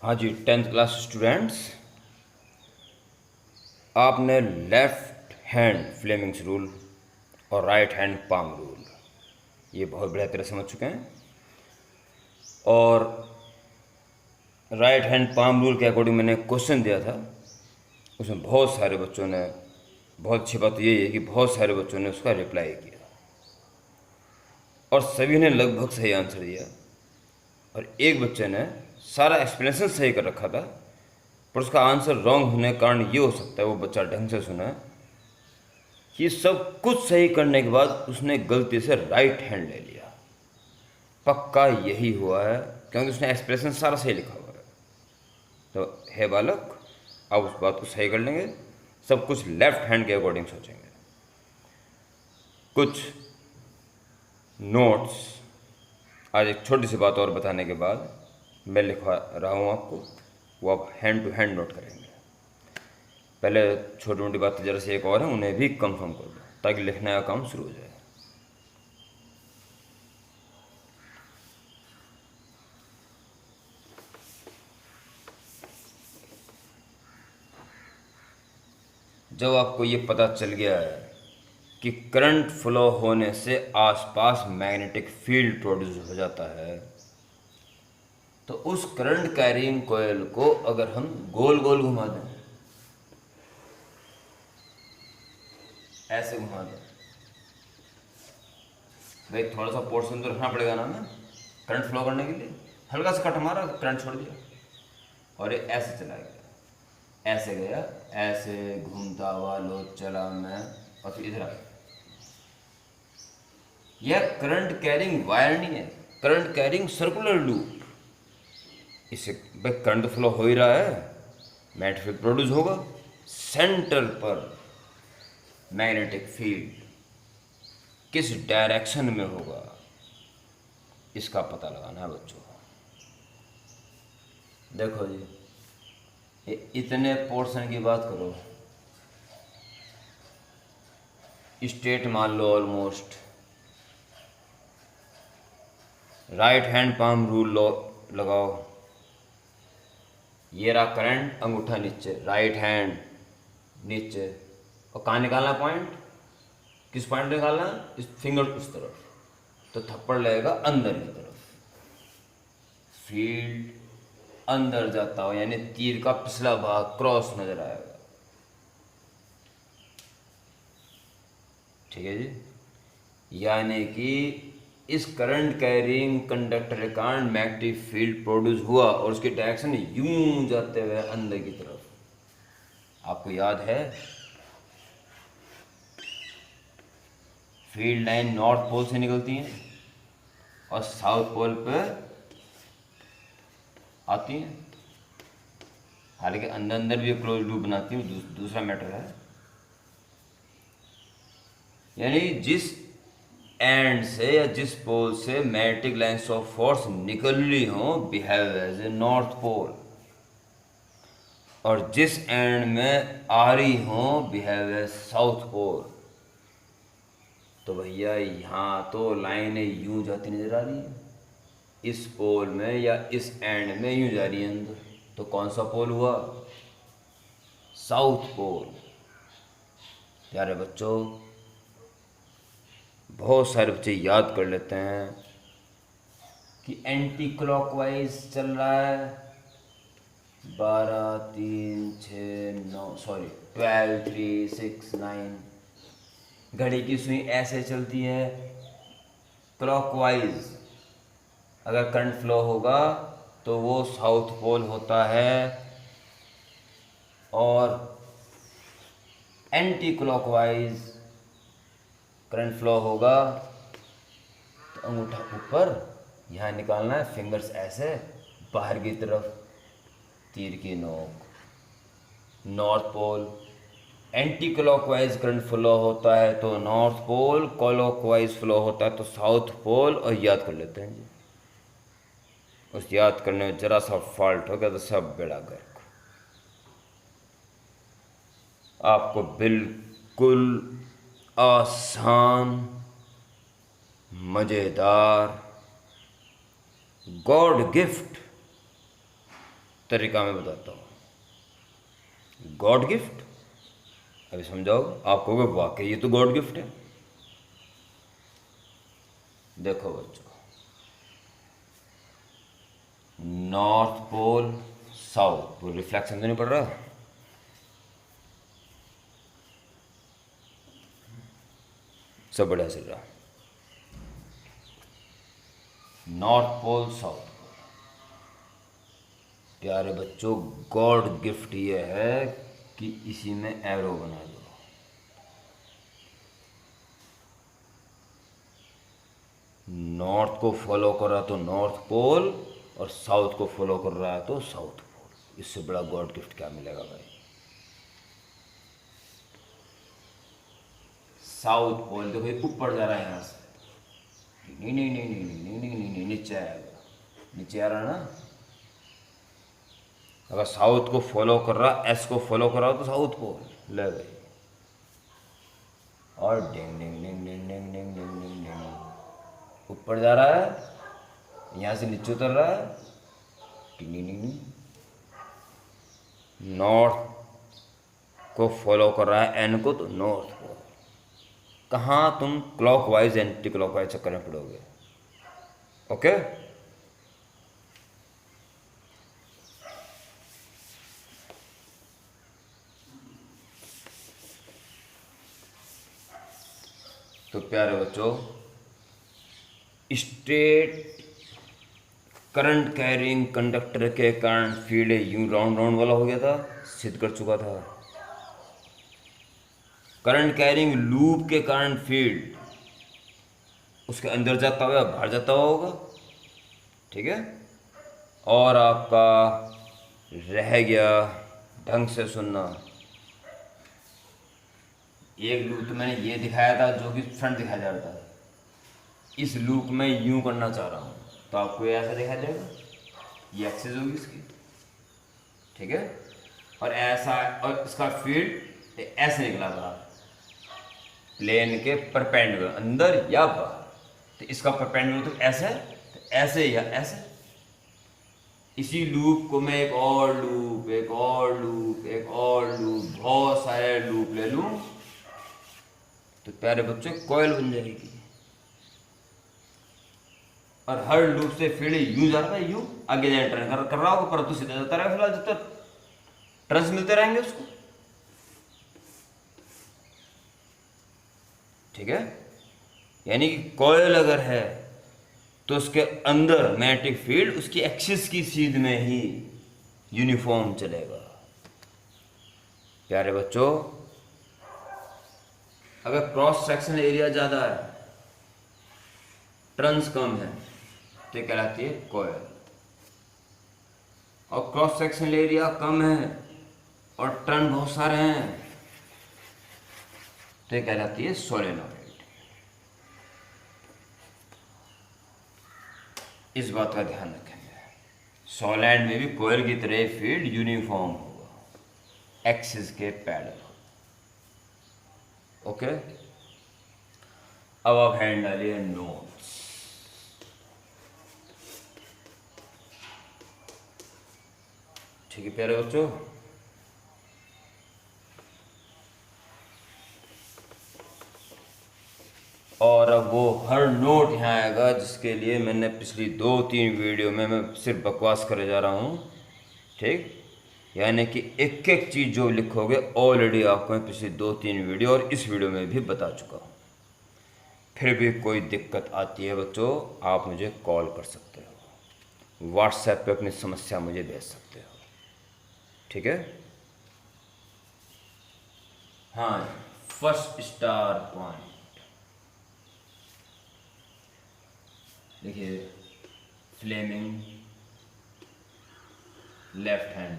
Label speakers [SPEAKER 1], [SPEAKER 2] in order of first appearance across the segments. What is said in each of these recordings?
[SPEAKER 1] हाँ जी, 10th class students, आपने left hand Fleming's rule और राइट हैंड पाम रूल ये बहुत बढ़िया तरह समझ चुके हैं। और राइट हैंड पाम रूल के अकॉर्डिंग मैंने क्वेश्चन दिया था, उसमें बहुत सारे बच्चों ने, बहुत अच्छी बात यही है कि बहुत सारे बच्चों ने उसका रिप्लाई किया और सभी ने लगभग सही आंसर दिया। और एक बच्चे ने सारा एक्सप्लेनेशन सही कर रखा था, पर उसका आंसर रॉन्ग होने का कारण ये हो सकता है, वो बच्चा ढंग से सुना कि सब कुछ सही करने के बाद उसने गलती से राइट हैंड ले लिया। पक्का यही हुआ है, क्योंकि उसने एक्सप्रेशन सारा सही लिखा हुआ है। तो हे बालक, आप उस बात को सही कर लेंगे, सब कुछ लेफ्ट हैंड के अकॉर्डिंग सोचेंगे। कुछ नोट्स आज एक छोटी सी बात और बताने के बाद मैं लिखवा रहा हूँ आपको, वो आप हैंड टू हैंड नोट करेंगे। पहले छोटी मोटी बातें जरा सी एक और हैं, उन्हें भी कंफर्म कर दो ताकि लिखने का काम शुरू हो जाए। जब आपको ये पता चल गया है कि करंट फ्लो होने से आसपास मैग्नेटिक फील्ड प्रोड्यूस हो जाता है, तो उस करंट कैरिंग कॉइल को अगर हम गोल गोल घुमा दें, ऐसे घुमा दें, भाई थोड़ा सा पोर्शन तो रखना पड़ेगा ना हमें करंट फ्लो करने के लिए। हल्का सा कट मारा, करंट छोड़ दिया और ये ऐसे चला गया, ऐसे गया, ऐसे घूमता हुआ लो चला मैं, और फिर इधर आ गया। यह करंट कैरिंग वायर नहीं है, करंट कैरिंग सर्कुलर लूप। इससे भाई करंट फ्लो हो ही रहा है, मैग्नेटिक फील्ड प्रोड्यूस होगा। सेंटर पर मैग्नेटिक फील्ड किस डायरेक्शन में होगा, इसका पता लगाना है बच्चों को। देखो जी, इतने पोर्शन की बात करो, स्टेट मान लो almost, right hand palm rule लो लगाओ, ये रहा करंट, अंगूठा नीचे, राइट हैंड नीचे, और कहाँ निकालना पॉइंट, किस पॉइंट निकालना, इस फिंगर उस तरफ, तो थप्पड़ लगेगा अंदर की तरफ, फील्ड अंदर जाता हो यानी तीर का पिछला भाग क्रॉस नजर आएगा। ठीक है जी, यानी कि इस करंट कैरिंग कंडक्टर के कारण मैग्नेटिक फील्ड प्रोड्यूस हुआ और उसकी डायरेक्शन यूं जाते हुए अंदर की तरफ। आपको याद है फील्ड लाइन नॉर्थ पोल से निकलती है और साउथ पोल पे आती है, हालांकि अंदर अंदर भी क्लोज लूप बनाती है, दूसरा मैटर है। यानी जिस एंड से या जिस पोल से मैग्नेटिक लाइन्स ऑफ फोर्स निकल रही हो behave as a north pole, और जिस एंड में आ रही हो बिहेव एज साउथ पोल। तो भैया यहाँ तो लाइनें यूं जाती नजर आ रही है, इस पोल में या इस एंड में यूं जा रही है अंदर, तो कौन सा पोल हुआ, साउथ पोल। प्यारे बच्चों, बहुत सारे बच्चे याद कर लेते हैं कि एंटी क्लॉकवाइज चल रहा है, 12 3 6 9 सॉरी 12 3 6 9, घड़ी की सुई ऐसे चलती है क्लॉकवाइज। अगर करंट फ्लो होगा तो वो साउथ पोल होता है, और एंटी क्लॉकवाइज करंट फ्लो होगा तो अंगूठा ऊपर, यहाँ निकालना है, फिंगर्स ऐसे बाहर की तरफ, तीर की नोक, north pole. Anti clockwise current flow होता है तो नॉर्थ पोल, क्लॉकवाइज फ्लो होता है तो साउथ पोल। और याद कर लेते हैं जी, उस याद करने में जरा सा फॉल्ट हो गया तो सब बेड़ा गर्क। आपको बिल्कुल आसान, मज़ेदार, गॉड गिफ्ट तरीका मैं बताता हूँ। गॉड गिफ्ट, अभी समझाओ, आप कहोगे वाकई ये तो गॉड गिफ्ट है। देखो बच्चों, north pole south pole, reflection तो नहीं पड़ रहा? सब बढ़िया चल रहा। नॉर्थ पोल साउथ पोल, प्यारे बच्चों, गॉड गिफ्ट ये है कि इसी में एरो बना दो। नॉर्थ को फॉलो कर रहा तो नॉर्थ पोल, और साउथ को फॉलो कर रहा है तो साउथ पोल। इससे बड़ा गॉड गिफ्ट क्या मिलेगा भाई? साउथ पोल तो भाई ऊपर जा रहा है यहाँ से, नहीं नहीं नहीं नहीं नहीं नहीं नहीं नहीं, नीचे आएगा, नीचे आ रहा ना। अगर साउथ को फॉलो कर रहा, एस को फॉलो कर रहा तो साउथ पोल ले भाई, और डिंग डिंग डिंग डिंग डिंग डिंग डिंग डिंग डिंग, ऊपर जा रहा है, यहाँ से नीचे उतर रहा है, डिंग डिंग डिंग डिंग। नॉर्थ को फॉलो कर रहा है एन को तो नॉर्थ पोल। कहाँ तुम क्लॉकवाइज एंटी क्लॉकवाइज चक्कर में पड़ोगे? ओके, तो प्यारे बच्चों, स्ट्रेट करंट कैरिंग कंडक्टर के कारण फील्ड यूं राउंड राउंड वाला हो गया था, सिद्ध कर चुका था। करंट कैरिंग लूप के कारण फील्ड उसके अंदर जाता हुआ बाहर जाता हुआ होगा, ठीक है। और आपका रह गया ढंग से सुनना, एक लूप तो मैंने ये दिखाया था जो कि फ्रंट दिखाया जा रहा था, इस लूप में यूं करना चाह रहा हूँ तो आपको ये ऐसा दिखाई देगा, ये एक्सिस होगी इसकी, ठीक है। और ऐसा, और इसका फील्ड ऐसे निकला था प्लेन के परपेंडिकुलर, अंदर या बाहर। तो इसका परपेंडिकुलर तो ऐसे, तो ऐसे या ऐसे। इसी लूप को मैं एक और लूप, एक और लूप, एक और लूप, बहुत सारे लूप ले लूं तो प्यारे बच्चों कॉइल बन जाएगी। और हर लूप से फील्ड यूं जा रहा है, यूं आगे जाए टर्न कर रहा होगा, परंतु सीधा जाता रहेगा फिलहाल जब तक टर्न्स मिलते रहेंगे उसको, ठीक है। यानी कि कॉइल अगर है तो उसके अंदर मैग्नेटिक फील्ड उसकी एक्सिस की सीध में ही यूनिफॉर्म चलेगा। प्यारे बच्चों, अगर क्रॉस सेक्शन एरिया ज्यादा है, टर्न्स कम है, तो कहलाती है कॉइल। और क्रॉस सेक्शन एरिया कम है और टर्न बहुत सारे हैं तो ये कहलाती है सोलेनॉइड। इस बात का ध्यान रखेंगे, सोलेनॉइड में भी कॉइल की तरह फील्ड यूनिफॉर्म होगा, एक्सिस के पैरेलल। ओके, अब आप हैंड डालिए नोट्स। ठीक है प्यारे बच्चों, और अब वो हर नोट यहाँ आएगा जिसके लिए मैंने पिछली 2-3 वीडियो में मैं सिर्फ बकवास करे जा रहा हूँ, ठीक। यानी कि एक एक चीज़ जो लिखोगे ऑलरेडी आपको मैं पिछली 2-3 वीडियो और इस वीडियो में भी बता चुका हूँ। फिर भी कोई दिक्कत आती है बच्चों, आप मुझे कॉल कर सकते हो, व्हाट्सएप पे अपनी समस्या मुझे भेज सकते हो, ठीक है। हाँ, फर्स्ट स्टार पॉइंट देखिए, फ्लेमिंग लेफ्ट हैंड,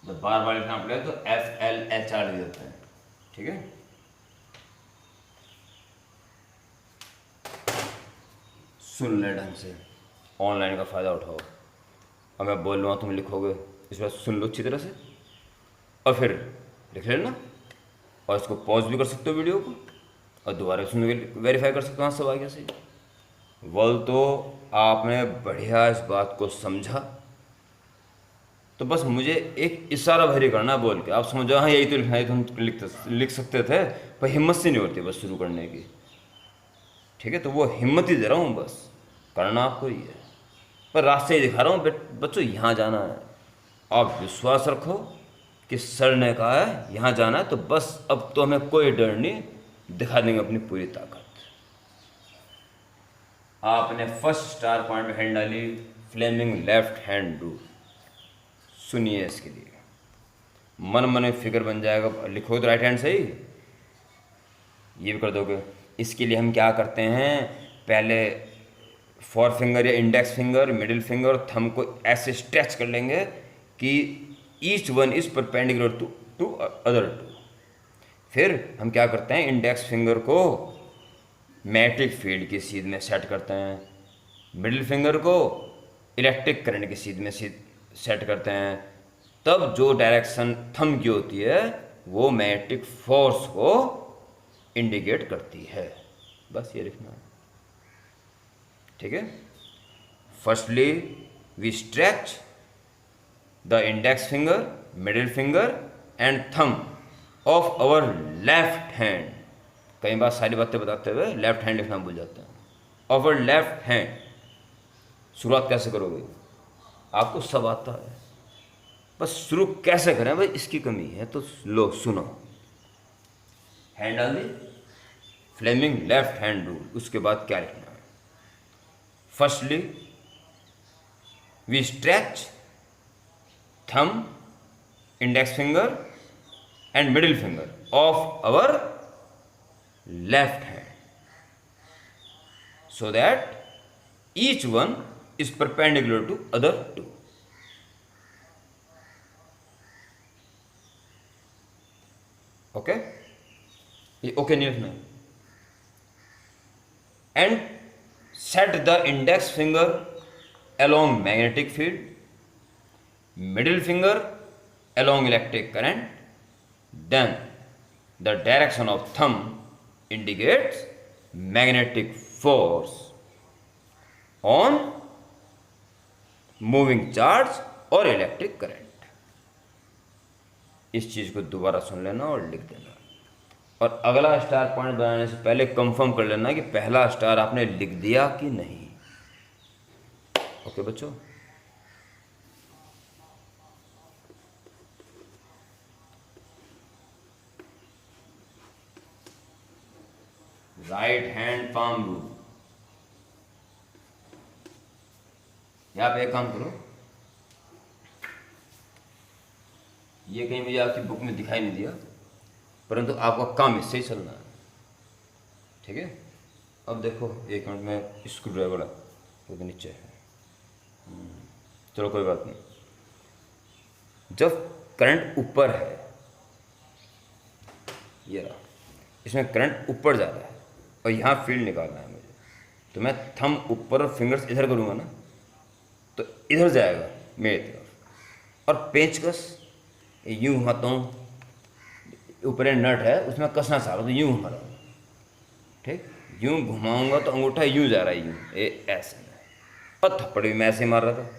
[SPEAKER 1] जब बार बार लिखना पड़ेगा तो FLHR लिख देते हैं, ठीक है। सुन ले ढंग से, ऑनलाइन का फ़ायदा उठाओ। अब मैं बोल रहा हूँ तुम लिखोगे, इस बार सुन लो अच्छी तरह से और फिर लिख लेना और इसको पॉज भी कर सकते हो वीडियो को, और दोबारा सुन वेरीफाई कर सकते हो हाँ सब आ गया सही। वेल, तो आपने बढ़िया इस बात को समझा, तो बस मुझे एक इशारा भरी करना बोल के आप समझो हाँ यही तो लिखना है, तो हम लिख सकते थे, पर हिम्मत से नहीं होती बस शुरू करने की। ठीक है, तो वो हिम्मत ही दे रहा हूँ, बस करना आपको ही है, पर रास्ते ही दिखा रहा हूँ बच्चों, यहाँ जाना है। आप विश्वास रखो कि सर ने कहा है यहाँ जाना है, तो बस अब तो हमें कोई डर नहीं, दिखा देंगे अपनी पूरी ताकत। आपने फर्स्ट स्टार पॉइंट में हैंड डाली, फ्लेमिंग लेफ्ट हैंड रूल। सुनिए इसके लिए, मन मन में फिगर बन जाएगा, लिखो तो राइट हैंड सही, ये भी कर दोगे। इसके लिए हम क्या करते हैं, पहले फोर फिंगर या इंडेक्स फिंगर, मिडिल फिंगर और थंब को ऐसे स्ट्रेच कर लेंगे कि each one is perpendicular to other two. फिर हम क्या करते हैं, इंडेक्स फिंगर को मैग्नेटिक फील्ड की सीध में सेट करते हैं, मिडिल फिंगर को इलेक्ट्रिक करंट की सीध में सेट करते हैं। तब जो डायरेक्शन थंब की होती है वो मैग्नेटिक फोर्स को इंडिकेट करती है, बस ये लिखना है। ठीक है, firstly we stretch the index finger, middle finger and thumb of our left hand. कई बार सारी बातें बताते हुए लेफ्ट हैंड लिखना भूल जाते हैं। आवर लेफ्ट हैंड, शुरुआत कैसे करोगे, आपको सब आता है, बस शुरू कैसे करें भाई इसकी कमी है, तो लो सुनो। हैंड डाल दी, फ्लेमिंग लेफ्ट हैंड रूल। उसके बाद क्या लिखना है, firstly we stretch thumb, index finger and middle finger of our left hand so that each one is perpendicular to other two. Okay, ये ओके नहीं लिखना। And set the index finger along magnetic field, middle finger along electric current, then the direction of thumb indicates magnetic force on moving charge और electric current. इस चीज को दोबारा सुन लेना और लिख देना, और अगला स्टार पॉइंट बनाने से पहले कंफर्म कर लेना कि पहला स्टार आपने लिख दिया कि नहीं। ओके बच्चों, राइट हैंड पाम रूल। यहां पे एक काम करो, ये कहीं मुझे आपकी बुक में दिखाई नहीं दिया, परंतु आपका काम इससे ही चलना है। ठीक है, अब देखो एक मिनट में स्क्रू ड्राइवर वो तो नीचे है, चलो कोई बात नहीं। जब करंट ऊपर है, ये रहा, इसमें करंट ऊपर जा रहा है और यहाँ फील्ड निकालना है मुझे, तो मैं थंब ऊपर और फिंगर्स इधर करूँगा ना, तो इधर जाएगा मेरी तरफ, और पेंचकस यूँ घुमाता हूँ, ऊपर नट है उसमें कसना चाह रहा हूँ तो यूँ घुमा रहा हूँ। ठीक, यूँ घुमाऊँगा तो अंगूठा यूँ जा रहा है, यूँ ये ऐसे में, और थप्पड़ भी मैं ऐसे मार रहा था।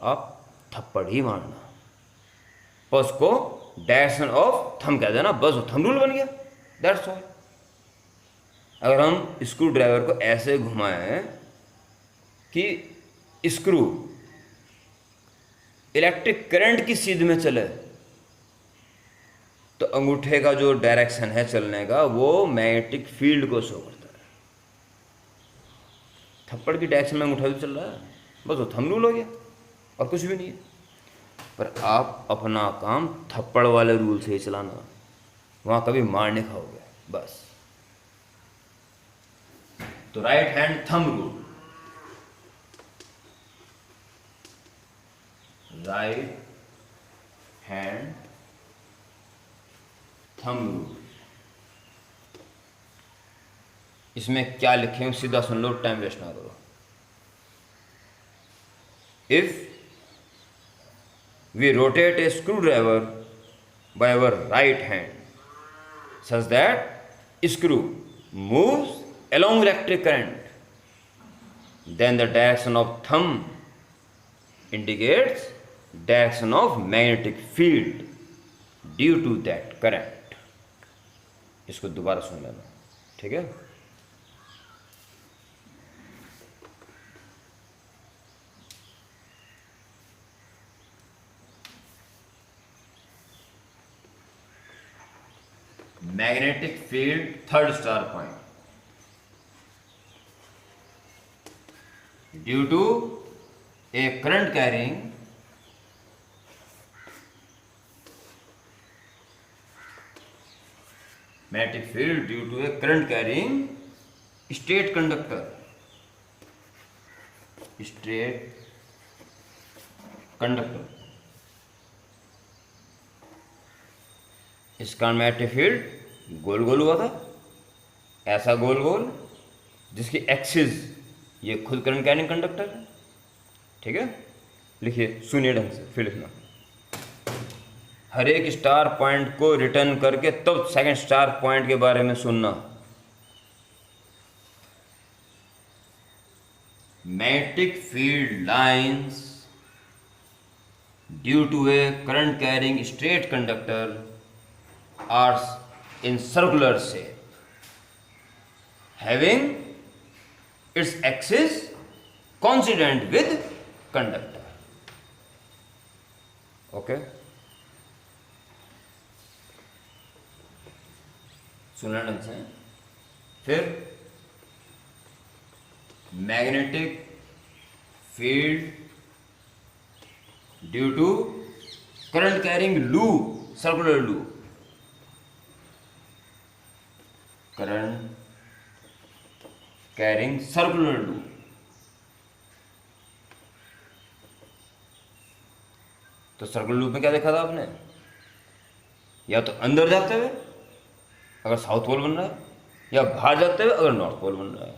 [SPEAKER 1] आप थप्पड़ ही मारना, पर उसको डायरेक्शन ऑफ थंब कह देना, बस थंब रूल बन गया, दैट्स ऑल। अगर हम स्क्रू ड्राइवर को ऐसे घुमाएं कि स्क्रू इलेक्ट्रिक करंट की सीध में चले, तो अंगूठे का जो डायरेक्शन है चलने का वो मैग्नेटिक फील्ड को शो करता है। थप्पड़ की डायरेक्शन में अंगूठा भी चल रहा है, बस वो थंब रूल हो गया और कुछ भी नहीं है। पर आप अपना काम थप्पड़ वाले रूल से ही चलाना, वहाँ कभी मार नहीं खाओगे बस। तो right hand thumb rule, right hand thumb rule. इसमें क्या लिखे हैं सीधा सुन लो, टाइम वेस्ट ना करो। If we rotate a screwdriver by our right hand such that screw moves along electric current, then the direction of thumb indicates direction of magnetic field due to that current. इसको दोबारा सुन लेना, ठीक है? Magnetic field, third star point. Due to a current carrying magnetic field due to a current carrying straight conductor. इसका magnetic field goal गोल हुआ था, ऐसा गोल गोल, जिसकी एक्सिस ये खुद करंट कैरिंग कंडक्टर है, ठीक है? लिखिए, सुनिए ढंग से, फिर लिखना। हर एक स्टार पॉइंट को रिटर्न करके तब सेकंड स्टार पॉइंट के बारे में सुनना। Magnetic field lines due to a current carrying straight conductor are in circular shape, having its axis coincident with conductor. Okay, सुनना ढंग से। फिर magnetic field due to current carrying loop, circular loop, current carrying circular loop. तो circular loop में क्या देखा था आपने? या तो अंदर जाते हुए अगर साउथ पोल बन रहा है, या बाहर जाते हुए अगर नॉर्थ पोल बन रहा है।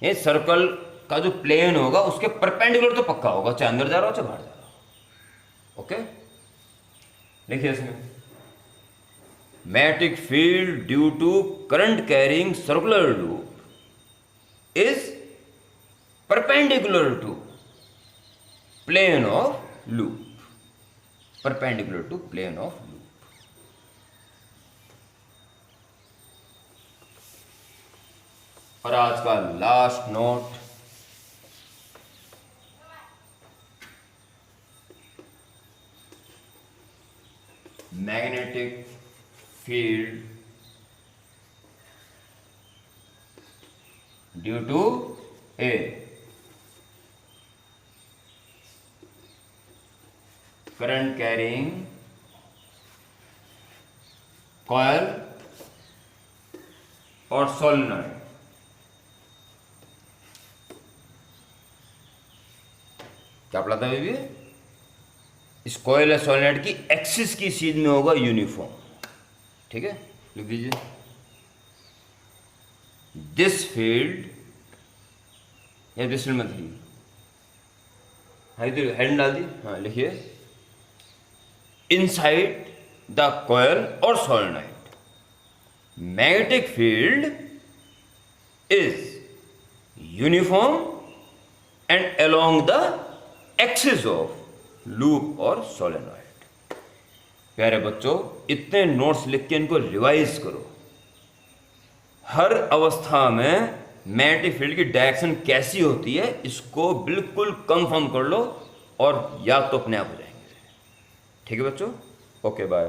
[SPEAKER 1] ये सर्कल का जो प्लेन होगा उसके परपेंडिकुलर तो पक्का होगा, चाहे अंदर जा रहा हो चाहे बाहर जा रहा हो। ओके, लिखिए इसमें, magnetic field due to current carrying circular loop is perpendicular to plane of loop, perpendicular to plane of loop. और आज का last note, magnetic field due to a current carrying coil or solenoid, क्या पढ़ा था baby? इस coil या solenoid की axis की सीध में होगा यूनिफॉर्म, ठीक है? लिख दीजिए, दिस फील्ड, या दिस फील्ड मत लिखिए, हाँ इधर हेड डाल दी, हाँ लिखिए, इनसाइड द कॉइल और solenoid magnetic field is uniform and along the axis of loop और सोलेनॉइड। प्यारे बच्चों, इतने नोट्स लिख के इनको रिवाइज करो। हर अवस्था में मैग्नेटिक फील्ड की डायरेक्शन कैसी होती है इसको बिल्कुल कंफर्म कर लो और याद तो अपने आप हो जाएंगे। ठीक है बच्चों, ओके बाय।